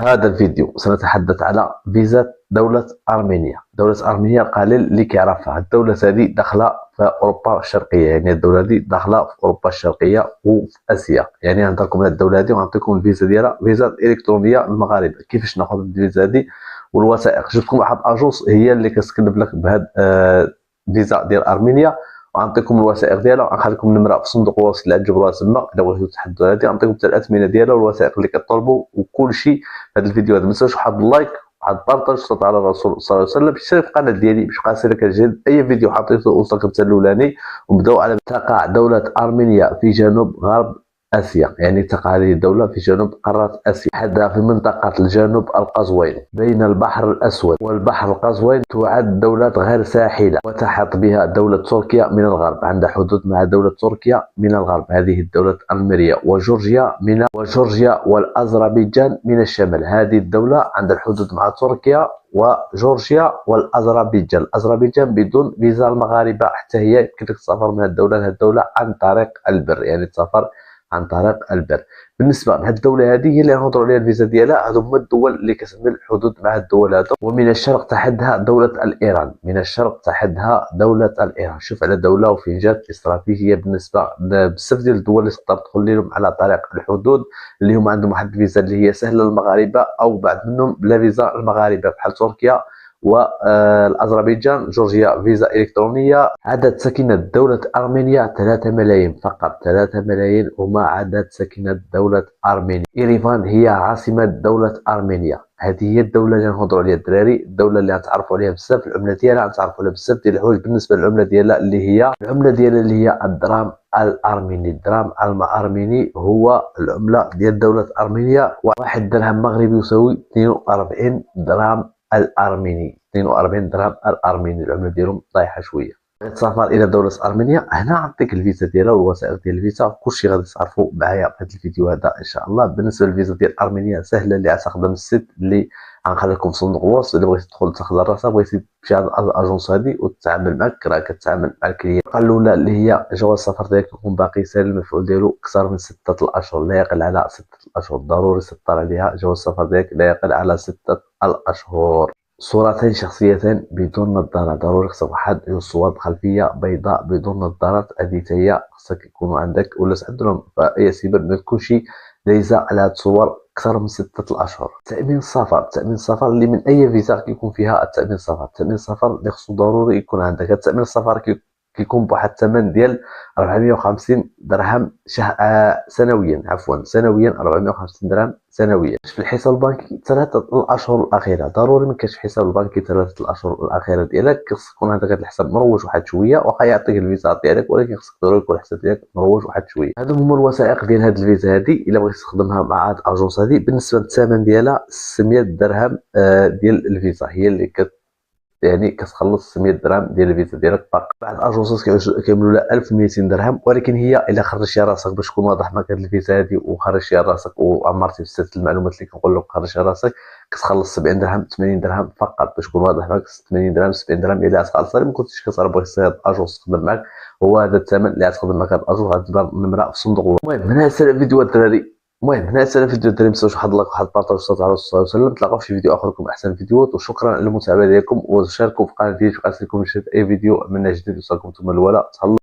هذا الفيديو سنتحدث على فيزا دولة أرمينيا. دولة أرمينيا قليل اللي كيعرفها. الدولة هذه داخلة في أوروبا الشرقية، يعني الدولة هذه داخلة في أوروبا الشرقية وفي آسيا. يعني نهضركم على الدولة هذه ونعطيكم الفيزا ديالها، فيزا إلكترونية للمغاربة. كيفاش ناخذ الفيزا هذه والوثائق؟ جبتكم واحد أجونس هي اللي كتكتب لك بهاد فيزا ديال أرمينيا، وغنعطيكم الوثائق ديالها، وغنخليكم النمره في صندوق الوصف اللي غتجبروها تما الا بغيتو تحددوا هذه. غنعطيكم حتى الاثمنه ديالها والوثائق اللي كطلبوا وكل شيء في هذا الفيديو هذا. ما تنساوش واحد اللايك، واحد البارطاج، صلاه على الرسول صلى الله عليه وسلم. اشترك في القناه ديالي باش يبقى يصلك الجديد. اي فيديو حطيته وصلك حتى الاولاني. وبداو على تقع دوله ارمينيا في جنوب غرب آسيا، يعني تقع هذه الدولة في جنوب قارة آسيا، حدها في منطقة الجنوب القزوين بين البحر الأسود والبحر القزوين. تعد دولة غير ساحلة، وتحط بها دولة تركيا من الغرب، عندها حدود مع دولة تركيا من الغرب. هذه الدولة أرمينيا وجورجيا والأذربيجان من الشمال. هذه الدولة عندها الحدود مع تركيا وجورجيا والأذربيجان. الأذربيجان بدون فيزا المغاربة حتى هي يمكن لك السفر من الدولة لهذه الدولة عن طريق البر، يعني السفر عن طريق البر. بالنسبه لهذه الدوله هذه هي اللي غنهضروا عليها الفيزا ديالها. هذو هما الدول اللي كتعمل الحدود مع الدول هذو. ومن الشرق تحدها دوله الايران، من الشرق تحدها دوله الايران. شوف على دوله وفين جات استراتيجيه بالنسبه بزاف ديال الدول اللي تقدر تدخل لهم على طريق الحدود، اللي هما عندهم واحد الفيزا اللي هي سهله للمغاربه، او بعض منهم بلا فيزا المغاربه بحال تركيا والأذربيجان. جورجيا فيزا إلكترونية. عدد سكنة دولة أرمينيا 3 ملايين فقط. 3 ملايين هما عدد سكنة دولة أرمينيا. إيريفان هي عاصمة دولة أرمينيا. هذه هي الدولة اللي نهضروا عليها الدراري، الدولة اللي غتعرفوا عليها بزاف. العملة ديالها غتعرفوا عليها بزاف ديال الحوايج. بالنسبة للعملة ديالها اللي هي الدرام الأرميني. الدرام الأرميني هو العملة ديال دولة أرمينيا. واحد درهم مغربي يساوي 42 درهم الارميني. 42 درهم الارميني. العمله ديالهم طايحه شويه. السفر الى دوله ارمينيا، هنا نعطيك الفيزا ديالها والوثائق ديال الفيزا، كلشي غادي تعرفوا معايا في هذا الفيديو هذا ان شاء الله. بالنسبه للفيزا ديال ارمينيا سهله، اللي غتخدم السيت اللي غنخلي لكم في صندوق الوصف. الا بغيتي تدخل تاخذ راسها، بغيتي تمشي لهاد الاجونس هذه وتتعامل معك، راه كتعامل مع الكليان. الطريقه الاولى اللي هي جواز السفر ديالك يكون باقي سالي، المفعول ديالو اكثر من 6 الاشهر، لا يقل على 6 الاشهر. ضروري تسطر عليها. جواز السفر ديالك لا يقل على 6 الاشهر. صورتين شخصيتين بدون نظارة. ضروري خصك واحد جوج صور خلفية بيضاء بدون نظارات. هذه هي خصك يكونوا عندك ولا تعدلهم فأي سيبر. ما تكونش دايزة على هاد الصور أكثر من 6 الأشهر. تأمين السفر اللي من أي فيزا كيكون فيها التأمين السفر. التأمين السفر اللي خصو ضروري يكون عندك. هاد التأمين السفر كيكون بواحد الثمن ديال 450 درهم سنويا. سنويا 450 درهم سنويا. في الحساب البنكي 3 الاشهر الاخيره. ضروري ما كاينش في الحساب البنكي 3 الاشهر الاخيره ديالك. خصك يكون عندك هذا الحساب مروج واحد شويه، واخا يعطيك الفيزا ديالك، ولكن خصك ضروري يكون الحساب ديالك مروج واحد شويه. هادو هما الوثائق ديال هاد الفيزا هادي الا بغيتي تخدمها مع هاد الاجونس هادي. بالنسبه للثمن ديالها 600 درهم ديال الفيزا هي اللي يعني كتخلص 600 درهم ديال الفيزا ديالك فقط. بعض الاجونسات كيعملوا لها 1200 درهم، ولكن هي الا خرجتيها راسك باش تكون واضح معك هاد الفيزا هادي وخرجتيها راسك وعمرتي بزاف المعلومات اللي كنقول لك خرجتيها راسك، كتخلص 70 درهم 80 درهم فقط باش تكون واضح معك. 80 درهم 70 درهم الا غتخلصها. ما كنتيش كتعرف بغيتي هاد الاجونس تخدم معك، هو هذا الثمن اللي غتخدم معك هاد الاجونس. غتجبر النمره في صندوق. المهم هنا سال الفيديو الدراري. ما تنساوش واحد اللايك وواحد البارطاج صلى الله عليه وسلم. نتلاقاو في فيديو اخر لكم احسن الفيديوهات، وشكرا على المتابعه ديالكم، وشاركوا في القناه ديالي باش يوصلكم اي فيديو من جديد يوصلكم نتوما الاولى. تهلاو.